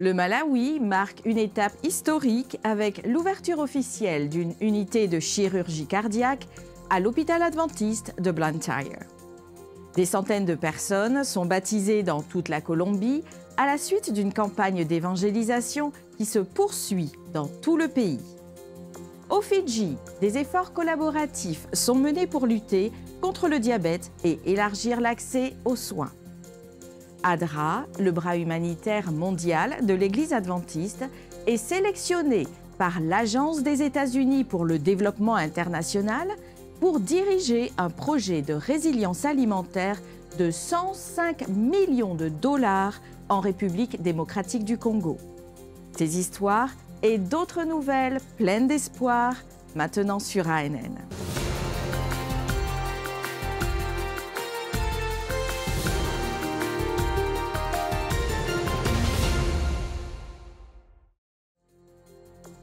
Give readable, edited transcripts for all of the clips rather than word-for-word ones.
Le Malawi marque une étape historique avec l'ouverture officielle d'une unité de chirurgie cardiaque à l'hôpital adventiste de Blantyre. Des centaines de personnes sont baptisées dans toute la Colombie à la suite d'une campagne d'évangélisation qui se poursuit dans tout le pays. Au Fidji, des efforts collaboratifs sont menés pour lutter contre le diabète et élargir l'accès aux soins. ADRA, le bras humanitaire mondial de l'Église adventiste, est sélectionné par l'Agence des États-Unis pour le développement international pour diriger un projet de résilience alimentaire de 105 millions de dollars en République démocratique du Congo. Ces histoires et d'autres nouvelles pleines d'espoir, maintenant sur ANN.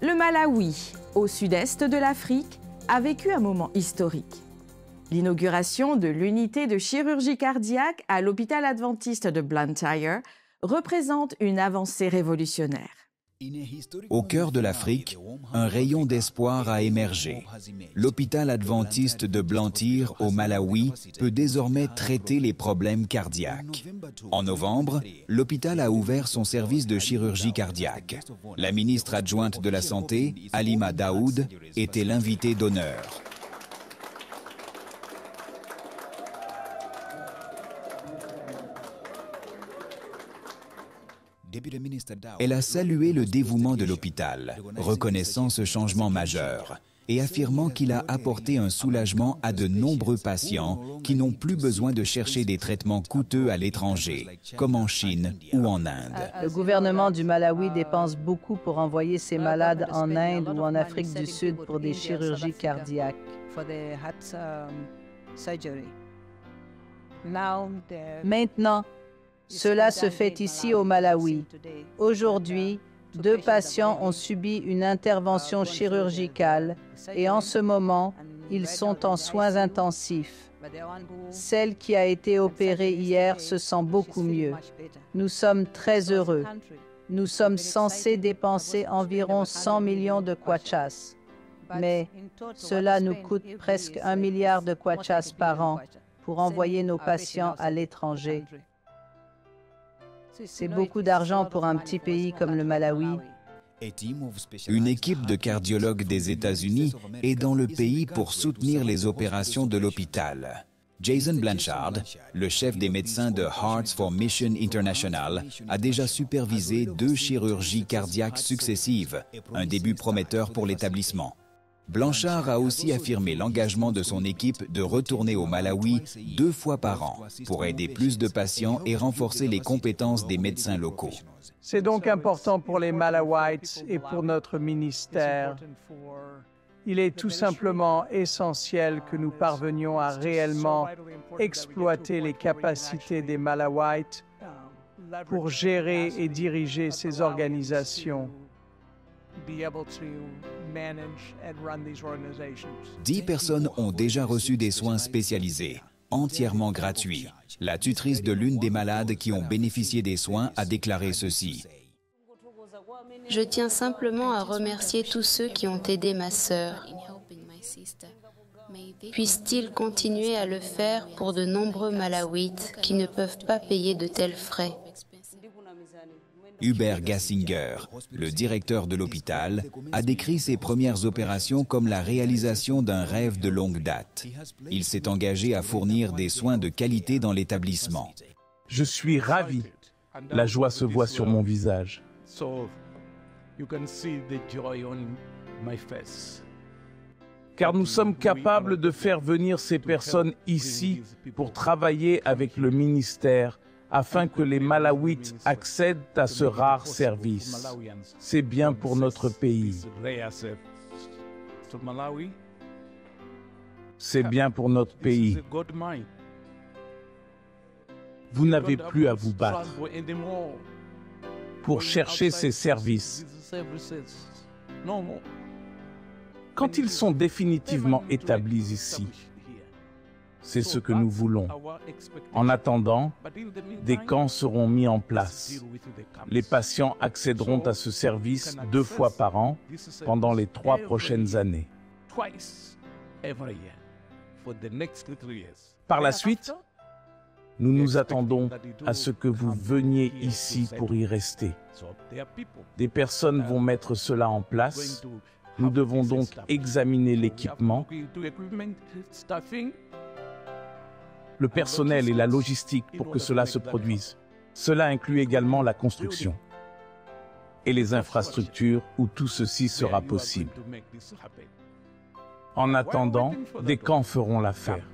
Le Malawi, au sud-est de l'Afrique, a vécu un moment historique. L'inauguration de l'unité de chirurgie cardiaque à l'hôpital adventiste de Blantyre représente une avancée révolutionnaire. Au cœur de l'Afrique, un rayon d'espoir a émergé. L'hôpital adventiste de Blantyre au Malawi peut désormais traiter les problèmes cardiaques. En novembre, l'hôpital a ouvert son service de chirurgie cardiaque. La ministre adjointe de la Santé, Halima Daoud, était l'invitée d'honneur. Elle a salué le dévouement de l'hôpital, reconnaissant ce changement majeur et affirmant qu'il a apporté un soulagement à de nombreux patients qui n'ont plus besoin de chercher des traitements coûteux à l'étranger, comme en Chine ou en Inde. Le gouvernement du Malawi dépense beaucoup pour envoyer ses malades en Inde ou en Afrique du Sud pour des chirurgies cardiaques. Maintenant, cela se fait ici au Malawi. Aujourd'hui, 2 patients ont subi une intervention chirurgicale et en ce moment, ils sont en soins intensifs. Celle qui a été opérée hier se sent beaucoup mieux. Nous sommes très heureux. Nous sommes censés dépenser environ 100 millions de kwachas. Mais cela nous coûte presque 1 milliard de kwachas par an pour envoyer nos patients à l'étranger. C'est beaucoup d'argent pour un petit pays comme le Malawi. Une équipe de cardiologues des États-Unis est dans le pays pour soutenir les opérations de l'hôpital. Jason Blanchard, le chef des médecins de Hearts for Mission International, a déjà supervisé 2 chirurgies cardiaques successives, un début prometteur pour l'établissement. Blanchard a aussi affirmé l'engagement de son équipe de retourner au Malawi 2 fois par an pour aider plus de patients et renforcer les compétences des médecins locaux. C'est donc important pour les Malawites et pour notre ministère. Il est tout simplement essentiel que nous parvenions à réellement exploiter les capacités des Malawites pour gérer et diriger ces organisations. 10 personnes ont déjà reçu des soins spécialisés, entièrement gratuits. La tutrice de l'une des malades qui ont bénéficié des soins a déclaré ceci. Je tiens simplement à remercier tous ceux qui ont aidé ma sœur. Puissent-ils continuer à le faire pour de nombreux Malawites qui ne peuvent pas payer de tels frais? Hubert Gassinger, le directeur de l'hôpital, a décrit ses premières opérations comme la réalisation d'un rêve de longue date. Il s'est engagé à fournir des soins de qualité dans l'établissement. Je suis ravi. La joie se voit sur mon visage. Car nous sommes capables de faire venir ces personnes ici pour travailler avec le ministère afin que les Malawites accèdent à ce rare service. C'est bien pour notre pays. C'est bien pour notre pays. Vous n'avez plus à vous battre pour chercher ces services. Quand ils sont définitivement établis ici, C'est ce que nous voulons. En attendant, des camps seront mis en place. Les patients accéderont à ce service 2 fois par an pendant les 3 prochaines années. Par la suite, nous nous attendons à ce que vous veniez ici pour y rester. Des personnes vont mettre cela en place. Nous devons donc examiner l'équipement, le personnel et la logistique pour que cela se produise. Cela inclut également la construction et les infrastructures où tout ceci sera possible. En attendant, des camps feront l'affaire.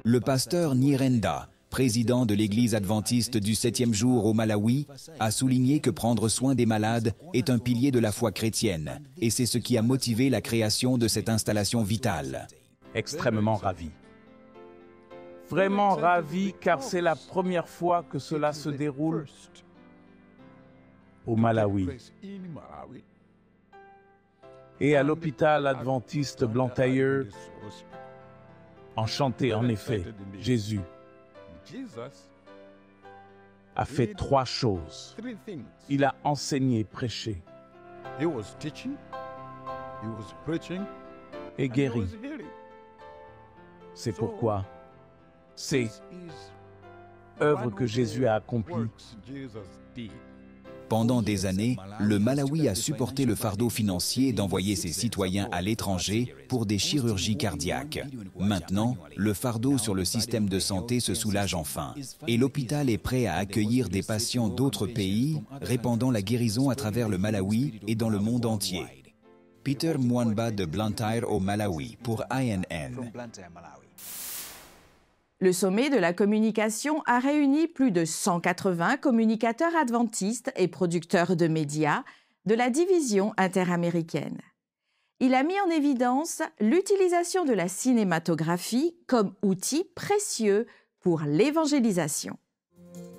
Le pasteur Nyirenda, président de l'Église adventiste du 7e jour au Malawi, a souligné que prendre soin des malades est un pilier de la foi chrétienne, et c'est ce qui a motivé la création de cette installation vitale. Extrêmement ravi. Vraiment ravi car c'est la première fois que cela se déroule au Malawi. Et à l'hôpital adventiste Blantyre, enchanté en effet, Jésus a fait 3 choses. Il a enseigné, prêché et guéri. C'est pourquoi c'est œuvre que Jésus a accomplie. Pendant des années, le Malawi a supporté le fardeau financier d'envoyer ses citoyens à l'étranger pour des chirurgies cardiaques. Maintenant, le fardeau sur le système de santé se soulage enfin, et l'hôpital est prêt à accueillir des patients d'autres pays, répandant la guérison à travers le Malawi et dans le monde entier. Peter Mwamba de Blantyre au Malawi pour INN. Le sommet de la communication a réuni plus de 180 communicateurs adventistes et producteurs de médias de la division interaméricaine. Il a mis en évidence l'utilisation de la cinématographie comme outil précieux pour l'évangélisation.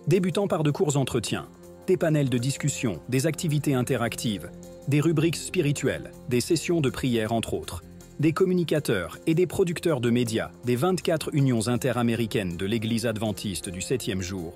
Débutant par de courts entretiens, des panels de discussion, des activités interactives, des rubriques spirituelles, des sessions de prière entre autres, des communicateurs et des producteurs de médias des 24 unions interaméricaines de l'Église adventiste du 7e jour,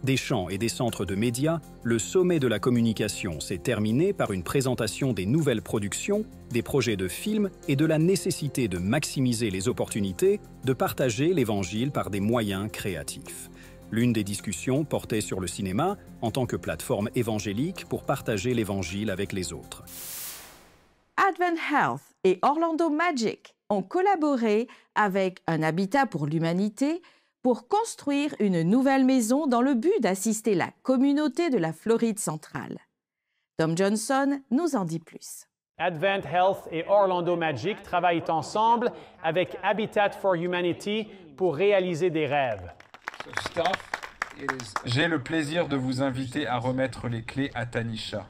des champs et des centres de médias, le sommet de la communication s'est terminé par une présentation des nouvelles productions, des projets de films et de la nécessité de maximiser les opportunités de partager l'Évangile par des moyens créatifs. L'une des discussions portait sur le cinéma en tant que plateforme évangélique pour partager l'Évangile avec les autres. Advent Health et Orlando Magic ont collaboré avec Un Habitat pour l'Humanité pour construire une nouvelle maison dans le but d'assister la communauté de la Floride centrale. Tom Johnson nous en dit plus. Advent Health et Orlando Magic travaillent ensemble avec Habitat for Humanity pour réaliser des rêves. J'ai le plaisir de vous inviter à remettre les clés à Tanisha.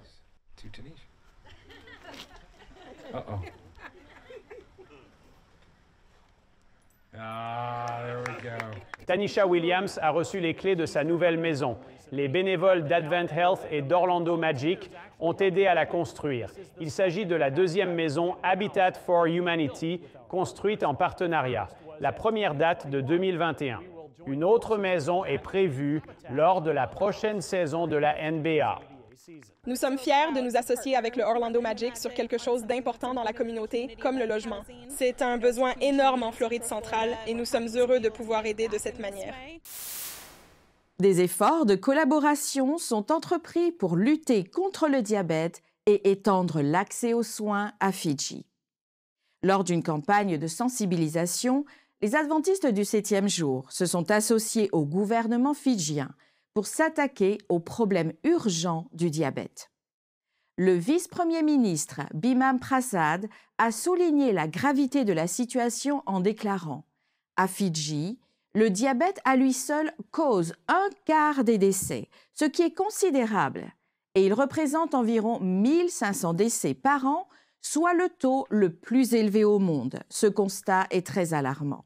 Tanisha Williams a reçu les clés de sa nouvelle maison. Les bénévoles d'Advent Health et d'Orlando Magic ont aidé à la construire. Il s'agit de la 2e maison Habitat for Humanity, construite en partenariat. La première date de 2021. Une autre maison est prévue lors de la prochaine saison de la NBA. Nous sommes fiers de nous associer avec le Orlando Magic sur quelque chose d'important dans la communauté, comme le logement. C'est un besoin énorme en Floride centrale et nous sommes heureux de pouvoir aider de cette manière. Des efforts de collaboration sont entrepris pour lutter contre le diabète et étendre l'accès aux soins à Fidji. Lors d'une campagne de sensibilisation, les adventistes du 7e jour se sont associés au gouvernement fidjien pour s'attaquer aux problèmes urgents du diabète. Le vice-premier ministre Bimam Prasad a souligné la gravité de la situation en déclarant « À Fidji, le diabète à lui seul cause 1/4 des décès, ce qui est considérable, et il représente environ 1500 décès par an, soit le taux le plus élevé au monde. Ce constat est très alarmant. »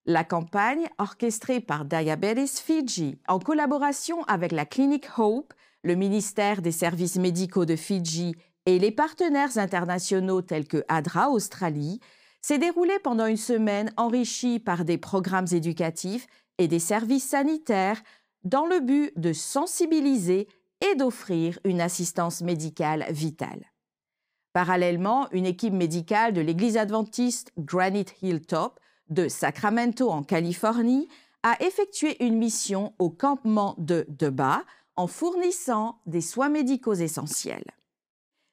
La campagne, orchestrée par Diabetes Fiji, en collaboration avec la clinique Hope, le ministère des services médicaux de Fidji et les partenaires internationaux tels que ADRA Australie, s'est déroulé pendant une semaine enrichie par des programmes éducatifs et des services sanitaires dans le but de sensibiliser et d'offrir une assistance médicale vitale. Parallèlement, une équipe médicale de l'Église adventiste Granite Hilltop de Sacramento en Californie a effectué une mission au campement de Deba en fournissant des soins médicaux essentiels.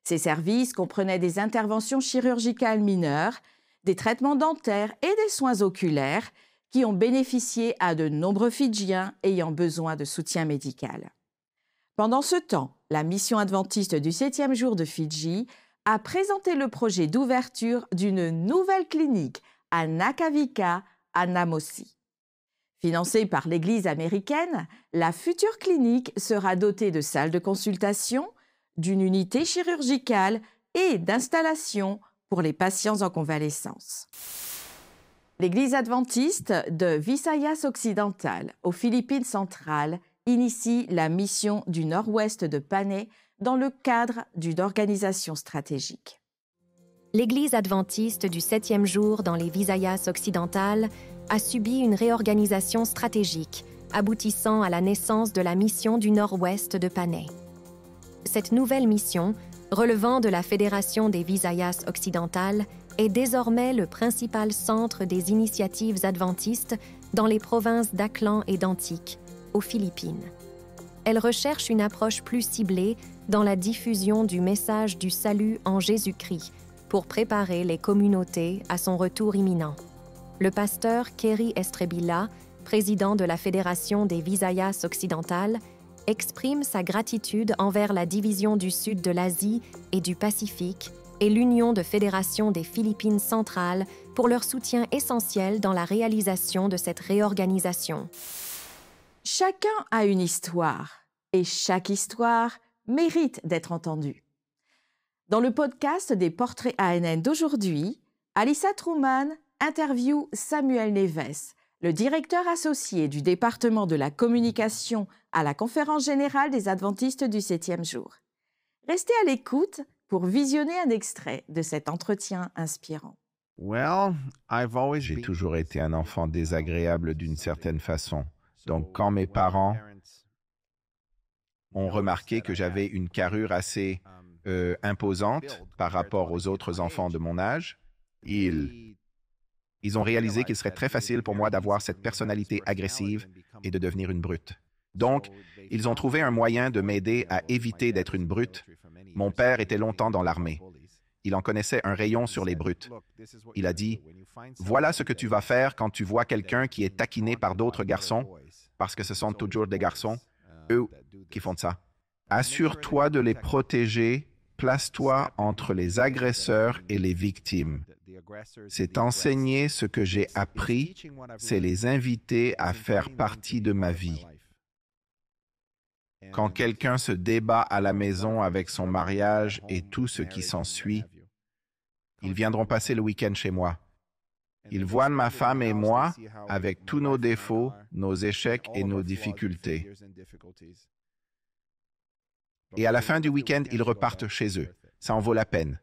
Ces services comprenaient des interventions chirurgicales mineures, des traitements dentaires et des soins oculaires qui ont bénéficié à de nombreux Fidjiens ayant besoin de soutien médical. Pendant ce temps, la mission adventiste du 7e jour de Fidji a présenté le projet d'ouverture d'une nouvelle clinique à Nakavika, à Namosi. Financée par l'Église américaine, la future clinique sera dotée de salles de consultation, d'une unité chirurgicale et d'installations pour les patients en convalescence. L'Église adventiste de Visayas occidental, aux Philippines centrales, initie la mission du nord-ouest de Panay dans le cadre d'une organisation stratégique. L'Église adventiste du 7e jour dans les Visayas occidentales a subi une réorganisation stratégique, aboutissant à la naissance de la mission du nord-ouest de Panay. Cette nouvelle mission, relevant de la Fédération des Visayas occidentales, est désormais le principal centre des initiatives adventistes dans les provinces d'Aklan et d'Antique, aux Philippines. Elle recherche une approche plus ciblée dans la diffusion du message du salut en Jésus-Christ pour préparer les communautés à son retour imminent. Le pasteur Kerry Estrebilla, président de la Fédération des Visayas occidentales, exprime sa gratitude envers la division du Sud de l'Asie et du Pacifique et l'Union de fédérations des Philippines centrales pour leur soutien essentiel dans la réalisation de cette réorganisation. Chacun a une histoire et chaque histoire mérite d'être entendue. Dans le podcast des Portraits ANN d'aujourd'hui, Alyssa Truman interviewe Samuel Neves, le directeur associé du département de la communication à la Conférence générale des Adventistes du 7e jour. Restez à l'écoute pour visionner un extrait de cet entretien inspirant. J'ai toujours été un enfant désagréable d'une certaine façon. Donc, quand mes parents ont remarqué que j'avais une carrure assez imposante par rapport aux autres enfants de mon âge, ils ont réalisé qu'il serait très facile pour moi d'avoir cette personnalité agressive et de devenir une brute. Donc, ils ont trouvé un moyen de m'aider à éviter d'être une brute. Mon père était longtemps dans l'armée. Il en connaissait un rayon sur les brutes. Il a dit, « Voilà ce que tu vas faire quand tu vois quelqu'un qui est taquiné par d'autres garçons, parce que ce sont toujours des garçons, eux qui font ça. Assure-toi de les protéger, place-toi entre les agresseurs et les victimes. C'est enseigner ce que j'ai appris, c'est les inviter à faire partie de ma vie. Quand quelqu'un se débat à la maison avec son mariage et tout ce qui s'ensuit, ils viendront passer le week-end chez moi. Ils voient ma femme et moi avec tous nos défauts, nos échecs et nos difficultés. Et à la fin du week-end, ils repartent chez eux. Ça en vaut la peine.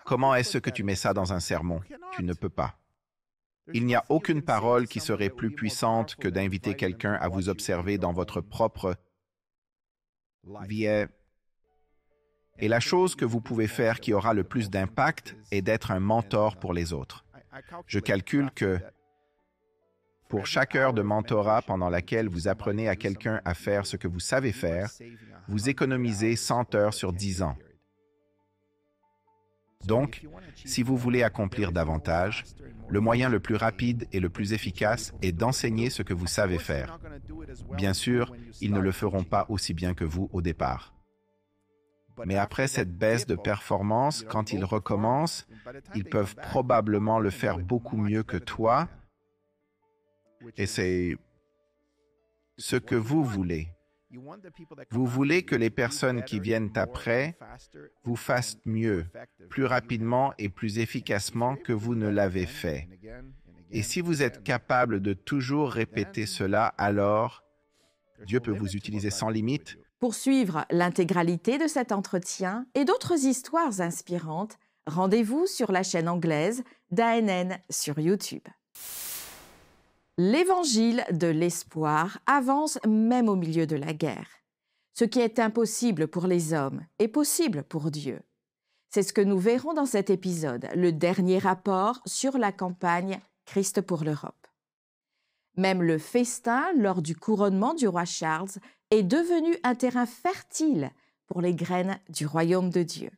Comment est-ce que tu mets ça dans un sermon? Tu ne peux pas. Il n'y a aucune parole qui serait plus puissante que d'inviter quelqu'un à vous observer dans votre propre vie. Et la chose que vous pouvez faire qui aura le plus d'impact est d'être un mentor pour les autres. Je calcule que pour chaque heure de mentorat pendant laquelle vous apprenez à quelqu'un à faire ce que vous savez faire, vous économisez 100 heures sur 10 ans. Donc, si vous voulez accomplir davantage, le moyen le plus rapide et le plus efficace est d'enseigner ce que vous savez faire. Bien sûr, ils ne le feront pas aussi bien que vous au départ. Mais après cette baisse de performance, quand ils recommencent, ils peuvent probablement le faire beaucoup mieux que toi. Et c'est ce que vous voulez. Vous voulez que les personnes qui viennent après vous fassent mieux, plus rapidement et plus efficacement que vous ne l'avez fait. Et si vous êtes capable de toujours répéter cela, alors Dieu peut vous utiliser sans limite. Pour suivre l'intégralité de cet entretien et d'autres histoires inspirantes, Rendez-vous sur la chaîne anglaise d'ANN sur YouTube. L'évangile de l'espoir avance même au milieu de la guerre. Ce qui est impossible pour les hommes est possible pour Dieu. C'est ce que nous verrons dans cet épisode, le dernier rapport sur la campagne Christ pour l'Europe. Même le festin lors du couronnement du roi Charles est devenu un terrain fertile pour les graines du royaume de Dieu.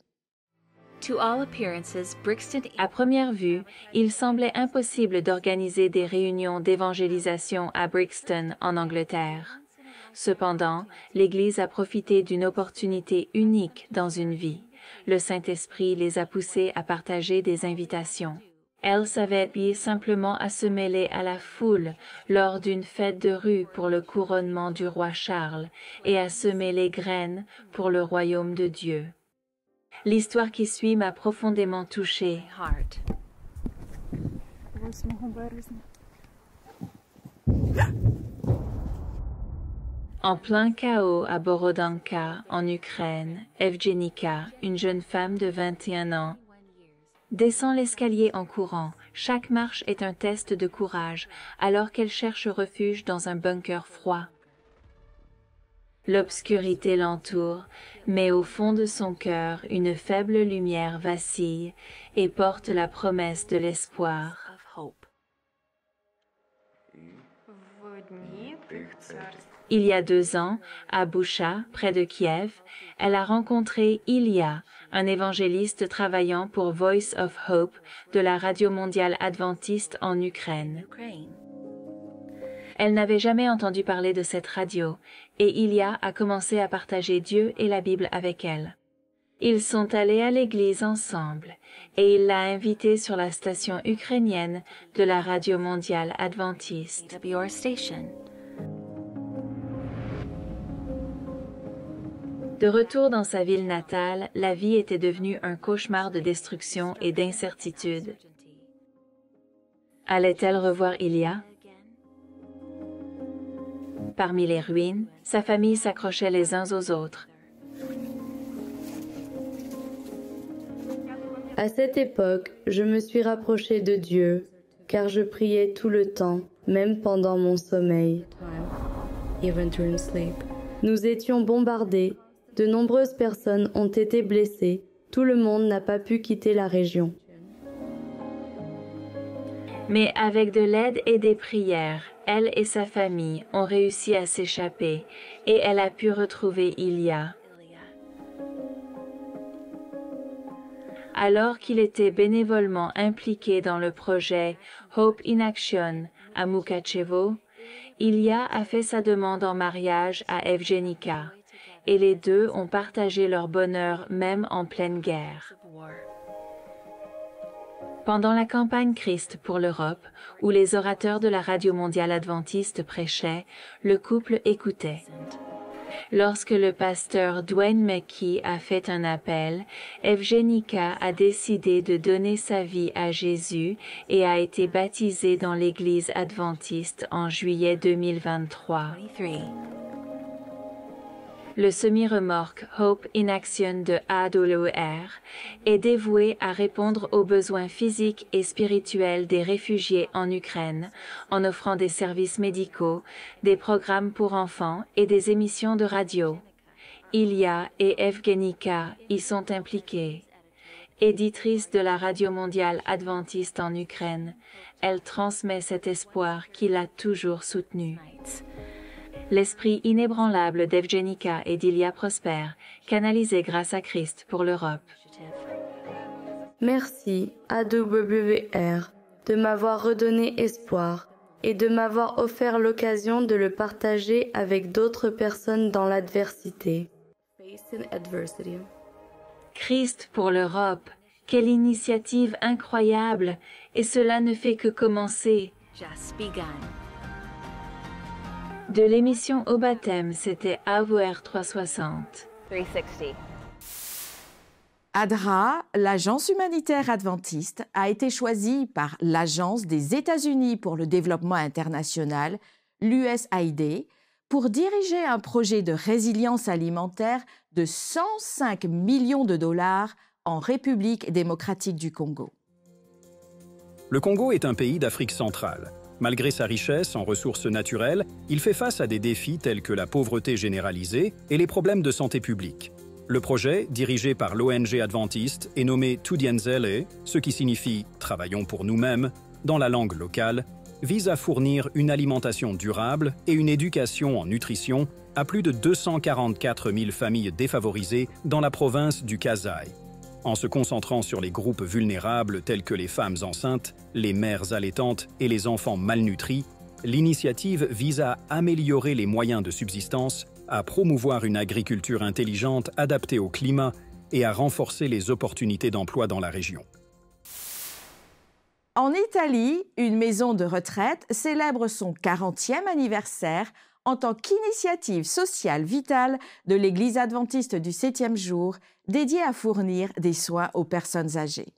À première vue, il semblait impossible d'organiser des réunions d'évangélisation à Brixton, en Angleterre. Cependant, l'Église a profité d'une opportunité unique dans une vie. Le Saint-Esprit les a poussés à partager des invitations. Elles s'avaient liées simplement à se mêler à la foule lors d'une fête de rue pour le couronnement du roi Charles et à semer les graines pour le royaume de Dieu. L'histoire qui suit m'a profondément touchée. En plein chaos à Borodanka, en Ukraine, Evgenika, une jeune femme de 21 ans, descend l'escalier en courant. Chaque marche est un test de courage, alors qu'elle cherche refuge dans un bunker froid. L'obscurité l'entoure, mais au fond de son cœur, une faible lumière vacille et porte la promesse de l'espoir. Il y a 2 ans, à Boucha, près de Kiev, elle a rencontré Ilya, un évangéliste travaillant pour Voice of Hope de la Radio mondiale adventiste en Ukraine. Elle n'avait jamais entendu parler de cette radio, et Ilya a commencé à partager Dieu et la Bible avec elle. Ils sont allés à l'église ensemble, et il l'a invitée sur la station ukrainienne de la Radio mondiale adventiste. De retour dans sa ville natale, la vie était devenue un cauchemar de destruction et d'incertitude. Allait-elle revoir Ilya? Parmi les ruines, sa famille s'accrochait les uns aux autres. À cette époque, je me suis rapprochée de Dieu, car je priais tout le temps, même pendant mon sommeil. Nous étions bombardés. De nombreuses personnes ont été blessées. Tout le monde n'a pas pu quitter la région. Mais avec de l'aide et des prières, elle et sa famille ont réussi à s'échapper et elle a pu retrouver Ilya. Alors qu'il était bénévolement impliqué dans le projet Hope in Action à Mukachevo, Ilya a fait sa demande en mariage à Evgenika. Et les deux ont partagé leur bonheur même en pleine guerre. Pendant la campagne Christ pour l'Europe, où les orateurs de la Radio mondiale adventiste prêchaient, le couple écoutait. Lorsque le pasteur Dwayne McKee a fait un appel, Evgenika a décidé de donner sa vie à Jésus et a été baptisée dans l'Église adventiste en juillet 2023. Le semi-remorque Hope in Action de AWR est dévoué à répondre aux besoins physiques et spirituels des réfugiés en Ukraine en offrant des services médicaux, des programmes pour enfants et des émissions de radio. Ilya et Evgenika y sont impliqués. Éditrice de la Radio mondiale adventiste en Ukraine, elle transmet cet espoir qui l'a toujours soutenue. L'esprit inébranlable d'Evgenika et d'Ilya prospère, canalisé grâce à Christ pour l'Europe. Merci AWR de m'avoir redonné espoir et de m'avoir offert l'occasion de le partager avec d'autres personnes dans l'adversité. Christ pour l'Europe, quelle initiative incroyable, et cela ne fait que commencer. De l'émission Au baptême, c'était AWR 360. ADRA, l'agence humanitaire adventiste, a été choisie par l'Agence des États-Unis pour le développement international, l'USAID, pour diriger un projet de résilience alimentaire de 105 millions de dollars en République démocratique du Congo. Le Congo est un pays d'Afrique centrale. Malgré sa richesse en ressources naturelles, il fait face à des défis tels que la pauvreté généralisée et les problèmes de santé publique. Le projet, dirigé par l'ONG adventiste, est nommé Tudianzele, ce qui signifie « travaillons pour nous-mêmes » dans la langue locale, vise à fournir une alimentation durable et une éducation en nutrition à plus de 244 000 familles défavorisées dans la province du Kasai. En se concentrant sur les groupes vulnérables tels que les femmes enceintes, les mères allaitantes et les enfants malnutris, l'initiative vise à améliorer les moyens de subsistance, à promouvoir une agriculture intelligente adaptée au climat et à renforcer les opportunités d'emploi dans la région. En Italie, une maison de retraite célèbre son 40e anniversaire en tant qu'initiative sociale vitale de l'Église adventiste du 7e jour, dédiée à fournir des soins aux personnes âgées.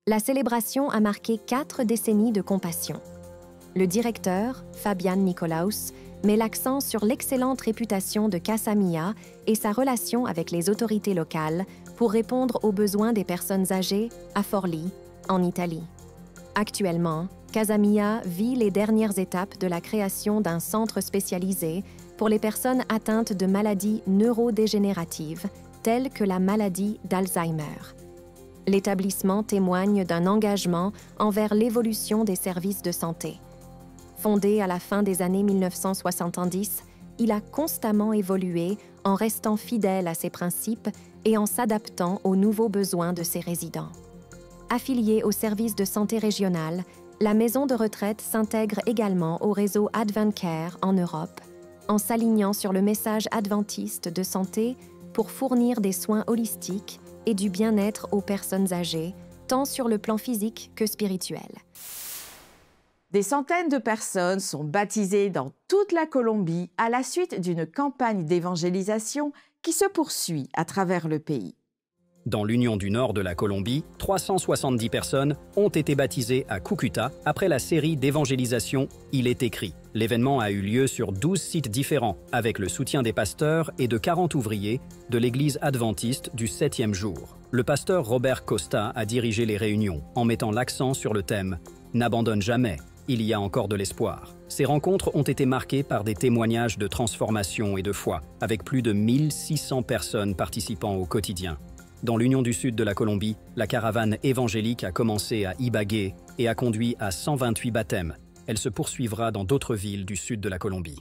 La célébration a marqué 4 décennies de compassion. Le directeur, Fabian Nicolaus, met l'accent sur l'excellente réputation de Casa Mia et sa relation avec les autorités locales pour répondre aux besoins des personnes âgées à Forlì, en Italie. Actuellement, Casa Mia vit les dernières étapes de la création d'un centre spécialisé pour les personnes atteintes de maladies neurodégénératives, telles que la maladie d'Alzheimer. L'établissement témoigne d'un engagement envers l'évolution des services de santé. Fondé à la fin des années 1970, il a constamment évolué en restant fidèle à ses principes et en s'adaptant aux nouveaux besoins de ses résidents. Affiliée au service de santé régional, la maison de retraite s'intègre également au réseau AdventCare en Europe, en s'alignant sur le message adventiste de santé pour fournir des soins holistiques et du bien-être aux personnes âgées, tant sur le plan physique que spirituel. Des centaines de personnes sont baptisées dans toute la Colombie à la suite d'une campagne d'évangélisation qui se poursuit à travers le pays. Dans l'Union du Nord de la Colombie, 370 personnes ont été baptisées à Cúcuta après la série d'évangélisation « Il est écrit ». L'événement a eu lieu sur 12 sites différents, avec le soutien des pasteurs et de 40 ouvriers de l'Église adventiste du 7e jour. Le pasteur Robert Costa a dirigé les réunions en mettant l'accent sur le thème « N'abandonne jamais, il y a encore de l'espoir ». Ces rencontres ont été marquées par des témoignages de transformation et de foi, avec plus de 1600 personnes participant au quotidien. Dans l'Union du Sud de la Colombie, la caravane évangélique a commencé à Ibagué et a conduit à 128 baptêmes. Elle se poursuivra dans d'autres villes du sud de la Colombie.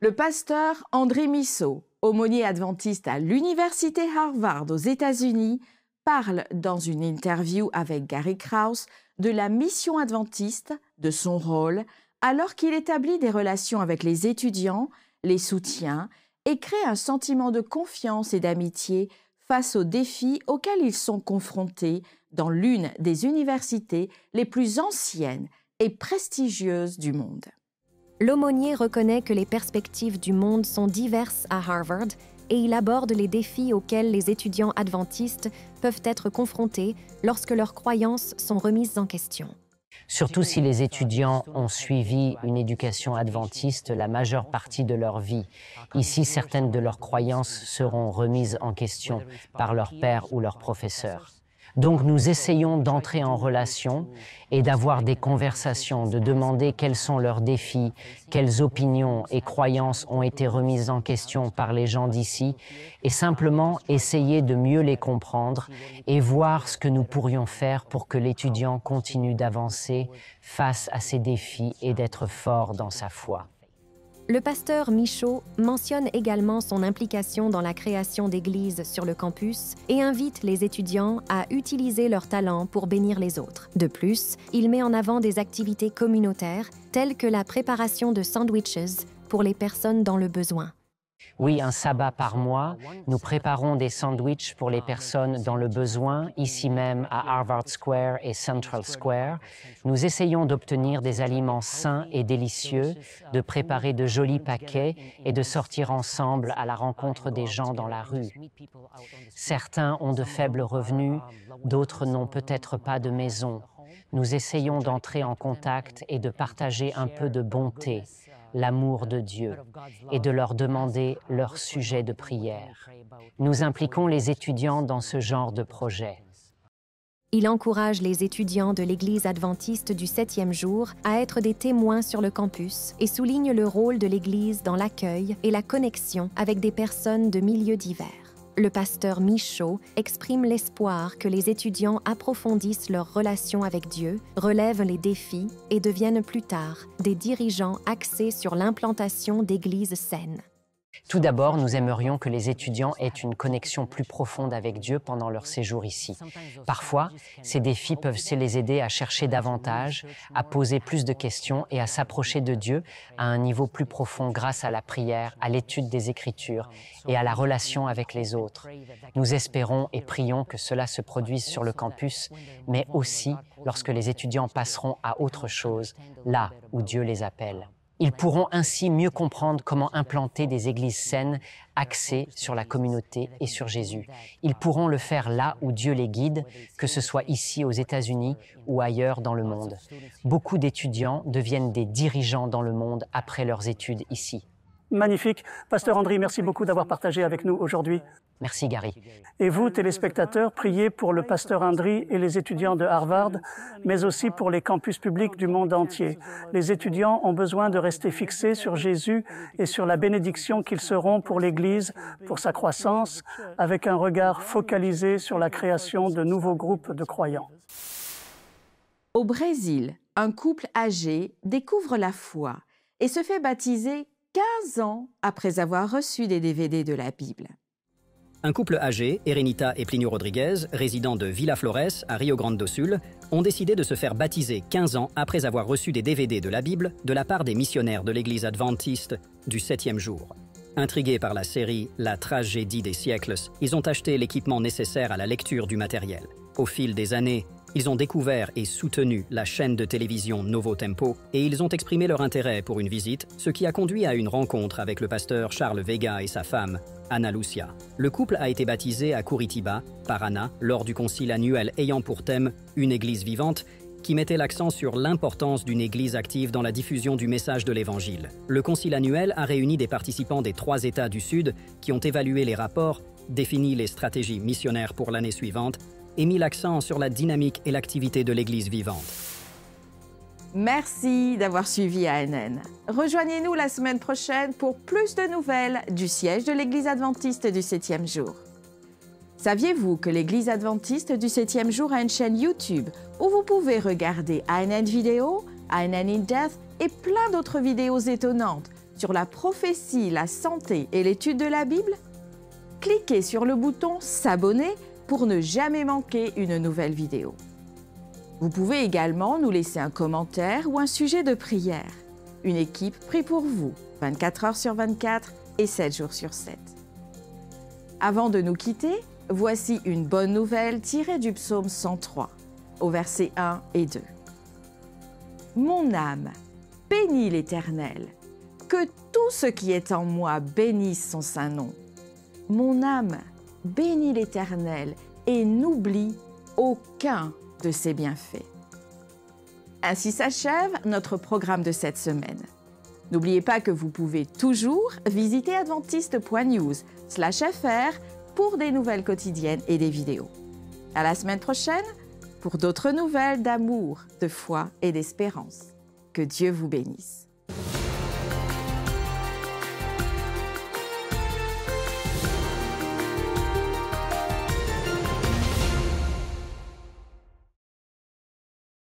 Le pasteur André Misso, aumônier adventiste à l'Université Harvard aux États-Unis, parle dans une interview avec Gary Krause de la mission adventiste, de son rôle, alors qu'il établit des relations avec les étudiants, les soutient et crée un sentiment de confiance et d'amitié face aux défis auxquels ils sont confrontés dans l'une des universités les plus anciennes et prestigieuses du monde. L'aumônier reconnaît que les perspectives du monde sont diverses à Harvard et il aborde les défis auxquels les étudiants adventistes peuvent être confrontés lorsque leurs croyances sont remises en question. Surtout si les étudiants ont suivi une éducation adventiste la majeure partie de leur vie. Ici, certaines de leurs croyances seront remises en question par leur père ou leur professeur. Donc nous essayons d'entrer en relation et d'avoir des conversations, de demander quels sont leurs défis, quelles opinions et croyances ont été remises en question par les gens d'ici, et simplement essayer de mieux les comprendre et voir ce que nous pourrions faire pour que l'étudiant continue d'avancer face à ces défis et d'être fort dans sa foi. Le pasteur Michaud mentionne également son implication dans la création d'églises sur le campus et invite les étudiants à utiliser leurs talents pour bénir les autres. De plus, il met en avant des activités communautaires telles que la préparation de sandwiches pour les personnes dans le besoin. Oui, un sabbat par mois, nous préparons des sandwichs pour les personnes dans le besoin, ici même à Harvard Square et Central Square. Nous essayons d'obtenir des aliments sains et délicieux, de préparer de jolis paquets et de sortir ensemble à la rencontre des gens dans la rue. Certains ont de faibles revenus, d'autres n'ont peut-être pas de maison. Nous essayons d'entrer en contact et de partager un peu de bonté. l'amour de Dieu et de leur demander leur sujet de prière. Nous impliquons les étudiants dans ce genre de projet. Il encourage les étudiants de l'Église adventiste du 7e jour à être des témoins sur le campus et souligne le rôle de l'Église dans l'accueil et la connexion avec des personnes de milieux divers. Le pasteur Michaud exprime l'espoir que les étudiants approfondissent leur relation avec Dieu, relèvent les défis et deviennent plus tard des dirigeants axés sur l'implantation d'églises saines. Tout d'abord, nous aimerions que les étudiants aient une connexion plus profonde avec Dieu pendant leur séjour ici. Parfois, ces défis peuvent les aider à chercher davantage, à poser plus de questions et à s'approcher de Dieu à un niveau plus profond grâce à la prière, à l'étude des Écritures et à la relation avec les autres. Nous espérons et prions que cela se produise sur le campus, mais aussi lorsque les étudiants passeront à autre chose, là où Dieu les appelle. Ils pourront ainsi mieux comprendre comment implanter des églises saines axées sur la communauté et sur Jésus. Ils pourront le faire là où Dieu les guide, que ce soit ici aux États-Unis ou ailleurs dans le monde. Beaucoup d'étudiants deviennent des dirigeants dans le monde après leurs études ici. Magnifique. Pasteur Andry, merci beaucoup d'avoir partagé avec nous aujourd'hui. Merci Gary. Et vous, téléspectateurs, priez pour le pasteur Andry et les étudiants de Harvard, mais aussi pour les campus publics du monde entier. Les étudiants ont besoin de rester fixés sur Jésus et sur la bénédiction qu'ils seront pour l'Église, pour sa croissance, avec un regard focalisé sur la création de nouveaux groupes de croyants. Au Brésil, un couple âgé découvre la foi et se fait baptiser 15 ans après avoir reçu des DVD de la Bible. Un couple âgé, Erenita et Plinio Rodriguez, résidents de Villa Flores, à Rio Grande do Sul, ont décidé de se faire baptiser 15 ans après avoir reçu des DVD de la Bible de la part des missionnaires de l'Église adventiste du 7e jour. Intrigués par la série « La tragédie des siècles », ils ont acheté l'équipement nécessaire à la lecture du matériel. Au fil des années, ils ont découvert et soutenu la chaîne de télévision Novo Tempo et ils ont exprimé leur intérêt pour une visite, ce qui a conduit à une rencontre avec le pasteur Charles Vega et sa femme, Ana Lucia. Le couple a été baptisé à Curitiba, Paraná, lors du concile annuel ayant pour thème « Une Église vivante », qui mettait l'accent sur l'importance d'une Église active dans la diffusion du message de l'Évangile. Le concile annuel a réuni des participants des 3 États du Sud qui ont évalué les rapports, défini les stratégies missionnaires pour l'année suivante et mis l'accent sur la dynamique et l'activité de l'Église vivante. Merci d'avoir suivi ANN. Rejoignez-nous la semaine prochaine pour plus de nouvelles du siège de l'Église adventiste du 7e jour. Saviez-vous que l'Église adventiste du 7e jour a une chaîne YouTube où vous pouvez regarder ANN Vidéo, ANN in Depth et plein d'autres vidéos étonnantes sur la prophétie, la santé et l'étude de la Bible? Cliquez sur le bouton « S'abonner » pour ne jamais manquer une nouvelle vidéo. Vous pouvez également nous laisser un commentaire ou un sujet de prière. Une équipe prie pour vous, 24 heures sur 24 et 7 jours sur 7. Avant de nous quitter, voici une bonne nouvelle tirée du psaume 103, au versets 1 et 2. « Mon âme, bénis l'Éternel, que tout ce qui est en moi bénisse son saint nom. Mon âme, bénis l'Éternel et n'oublie aucun de ses bienfaits. » Ainsi s'achève notre programme de cette semaine. N'oubliez pas que vous pouvez toujours visiter adventiste.news/fr pour des nouvelles quotidiennes et des vidéos. À la semaine prochaine pour d'autres nouvelles d'amour, de foi et d'espérance. Que Dieu vous bénisse.